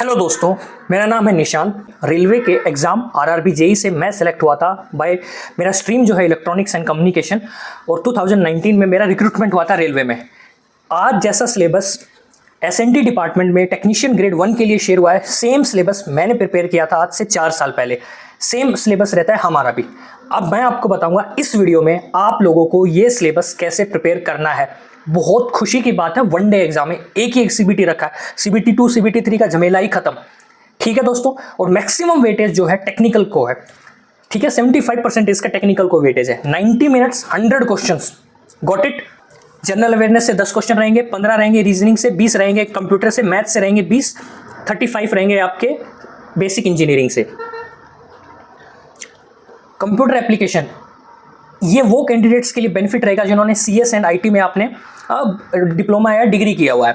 Hello दोस्तों, मेरा नाम है निशान। रेलवे के एग्ज़ाम आरआरबी जेई से मैं सेलेक्ट हुआ था बाय मेरा स्ट्रीम जो है इलेक्ट्रॉनिक्स एंड कम्युनिकेशन, और 2019 में मेरा रिक्रूटमेंट हुआ था रेलवे में। आज जैसा सिलेबस एसएनडी डिपार्टमेंट में टेक्नीशियन ग्रेड 1 के लिए शेयर हुआ है, सेम सिलेबस मैंने प्रिपेयर किया था आज से 4 साल पहले। सेम सिलेबस रहता है हमारा भी। अब मैं आपको बताऊंगा इस वीडियो में आप लोगों को ये सिलेबस कैसे प्रिपेयर करना है। बहुत खुशी की बात है, वन डे एग्जाम में एक सीबीटी रखा है। सीबीटी 2 सीबीटी 3 का झमेला ही खत्म। ठीक है दोस्तों, और मैक्सिमम वेटेज जो है टेक्निकल को है। ठीक है, 75% इसका टेक्निकल को वेटेज है। 90 minutes 100 questions, got it. General awareness से 10 क्वेश्चन रहेंगे, 15 रहेंगे रीजनिंग से, 20 रहेंगे कंप्यूटर से, मैथ से रहेंगे 20, 35 रहेंगे आपके बेसिक इंजीनियरिंग से। कंप्यूटर एप्लीकेशन ये वो कैंडिडेट्स के लिए बेनिफिट रहेगा जिन्होंने सीएस एंड आईटी में आपने डिप्लोमा या डिग्री किया हुआ है।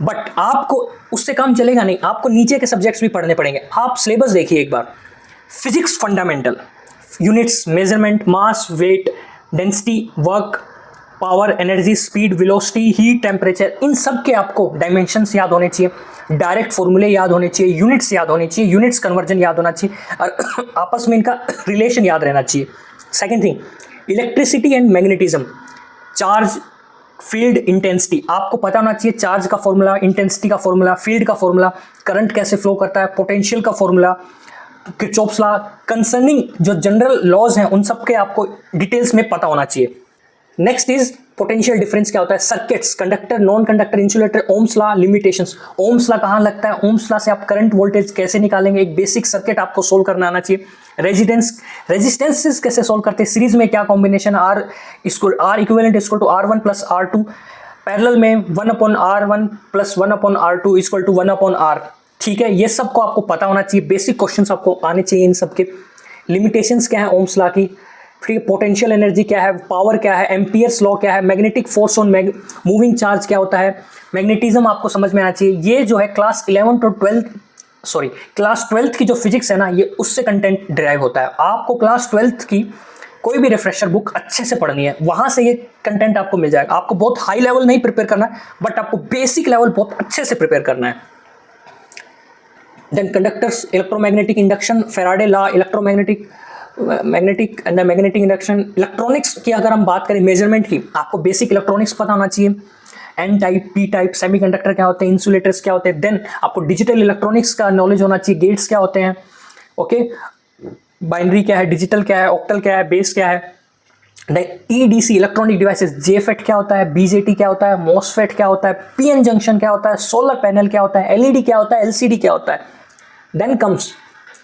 बट आपको उससे काम चलेगा नहीं, आपको नीचे के सब्जेक्ट्स भी पढ़ने पड़ेंगे। आप सिलेबस देखिए एक बार। Physics fundamental, units, measurement, mass, weight, density, work, power, energy, speed, velocity, heat, temperature, इन सब के आपको डायमेंशंस याद होने चाहिए, डायरेक्ट फॉर्मूले याद होने चाहिए, यूनिट्स याद होने चाहिए, यूनिट्स कन्वर्जन याद होना चाहिए, और आपस में इनका रिलेशन याद रहना चाहिए। Second thing, electricity and magnetism, charge, field, intensity, आपको पता होना चाहिए चार्ज का फॉर्मूला, इंटेंसिटी का फॉर्मूला, फील्ड का फॉर्मूला, करंट कैसे फ्लो करता है, पोटेंशियल का फॉर्मूला, किरचॉफ्स लॉ, कंसर्निंग जो जनरल लॉज हैं उन सब के आपको डिटेल्स में पता होना चाहिए। नेक्स्ट इज पोटेंशियल डिफरेंस क्या होता है, circuits, conductor, non conductor, insulator, Ohm's law, limitations. Ohm's law कहाँ लगता है, ओम्स लॉ से आप करंट वोल्टेज कैसे निकालेंगे, एक बेसिक सर्किट आपको सोल्व करना आना चाहिए। रेजिस्टेंसेस कैसे सोल्व करते हैं, सीरीज में क्या combination, R equivalent equal to R1 plus R2, parallel में 1/R1 plus 1/R2 equal to 1/R। ठीक है, ये सबको आपको पता होना चाहिए। बेसिक क्वेश्चंस आपको आने चाहिए इन सबके। लिमिटेशंस क्या है ओम्स लॉ की, फिर पोटेंशियल एनर्जी क्या है, पावर क्या है, एम्पियर्स लॉ क्या है, magnetic force on moving charge क्या होता है, मैग्नेटिज्म आपको समझ में आना चाहिए। ये जो है क्लास 12th की जो फिजिक्स है ना, ये उससे कंटेंट डिराइव होता है। आपको क्लास 12th की कोई भी रिफ्रेशर बुक अच्छे से पढ़नी है, वहां से ये कंटेंट आपको मिल जाएगा। आपको बहुत हाई लेवल नहीं प्रिपेयर करना है, बट आपको बेसिक लेवल बहुत अच्छे से प्रिपेयर करना है। Then conductors, electromagnetic induction, Faraday law, magnetic induction. Electronics की अगर हम बात करें, मेजरमेंट की, आपको बेसिक इलेक्ट्रॉनिक्स पता होना चाहिए। N type, P type, semiconductor क्या होते हैं, इंसुलेटर्स क्या होते हैं। देन आपको डिजिटल इलेक्ट्रॉनिक्स का नॉलेज होना चाहिए, गेट्स क्या होते हैं, ओके, बाइनरी क्या है, डिजिटल क्या है, ऑक्टल क्या है, बेस क्या है। ईडीसी, इलेक्ट्रॉनिक डिवाइसेस, जेफेट क्या होता है, बीजेटी क्या होता है, मॉसफेट क्या होता है, पीएन जंक्शन क्या होता है, सोलर पैनल क्या होता है, एलईडी क्या होता है, एलसीडी क्या होता है। Then comes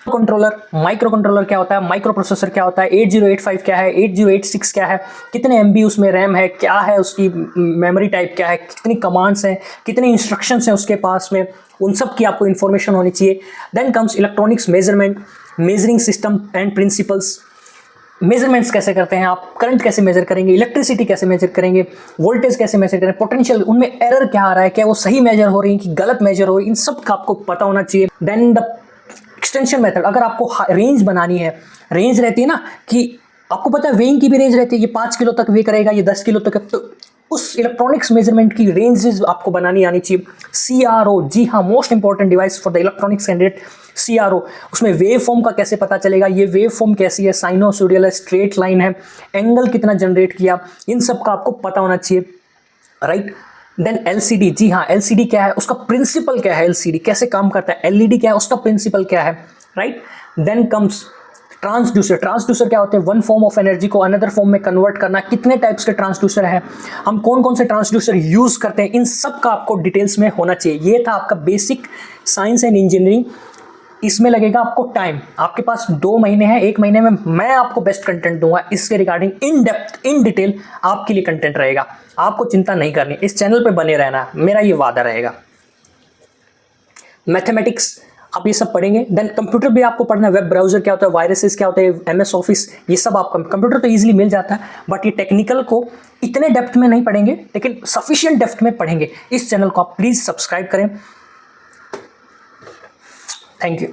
controller, micro controller क्या होता है, माइक्रो प्रोसेसर क्या होता है, 8085 क्या है, 8086 क्या है, कितने MB उसमें रैम है, क्या है उसकी मेमोरी टाइप क्या है, कितनी कमांड्स हैं, कितने इंस्ट्रक्शंस हैं उसके पास में, उन सब की आपको इन्फॉर्मेशन होनी चाहिए। Then comes electronics measurement, measuring system and principles. Measurements कैसे करते हैं आप, करंट कैसे मेजर करेंगे, इलेक्ट्रिसिटी कैसे मेजर करेंगे, वोल्टेज कैसे मेजर करें, पोटेंशियल, उनमें एरर क्या आ रहा है, क्या वो सही मेजर हो रही है कि गलत मेजर हो रही है, इन सब का आपको पता होना चाहिए। देन द एक्सटेंशन मेथड, अगर आपको रेंज बनानी है, रेंज रहती है ना कि आपको पता है वेइंग की भी रेंज रहती है, ये 5 किलो तक वे करेगा, ये 10 किलो तक, तो उस इलेक्ट्रॉनिक्स मेजरमेंट की रेंजेस आपको बनानी आनी चाहिए। CRO, जी हाँ, most important device for the electronics candidate, CRO। उसमें वेव फॉर्म का कैसे पता चलेगा, ये वेव फॉर्म कैसी है, साइनोसॉइडल है, स्ट्रेट लाइन है, एंगल कितना जनरेट किया, इन सब का आपको पता होना चाहिए, राइट। देन LCD, जी हाँ, LCD क्या है, उसका प्रिंसिपल क्या है, LCD कैसे काम करता है, LED क्या है, उसका प्रिंसिपल क्या है, right. Then comes transducer. Transducer क्या होते हैं, वन फॉर्म ऑफ एनर्जी को अनदर फॉर्म में कन्वर्ट करना। कितने टाइप्स के ट्रांसड्यूसर है, हम कौन कौन से ट्रांसड्यूसर यूज करते हैं, इन सब का आपको डिटेल्स में होना चाहिए। ये था आपका बेसिक साइंस एंड इंजीनियरिंग। इसमें लगेगा आपको टाइम, आपके पास 2 महीने हैं, 1 महीने में मैं आपको बेस्ट कंटेंट दूंगा इसके regarding, in depth, in detail आपके लिए कंटेंट रहेगा। आपको चिंता नहीं करनी, इस चैनल पे बने रहना, मेरा ये वादा रहेगा। मैथमेटिक्स आप ये सब पढ़ेंगे। देन कंप्यूटर भी आपको पढ़ना है, वेब ब्राउजर क्या होता है, वायरसेस क्या होते हैं, MS ऑफिस, ये सब आपको कंप्यूटर तो इजीली मिल जाता है, बट ये टेक्निकल को इतने डेप्थ में नहीं पढ़ेंगे, लेकिन सफिशिएंट डेप्थ में पढ़ेंगे। इस चैनल को आप प्लीज सब्सक्राइब करें। Thank you.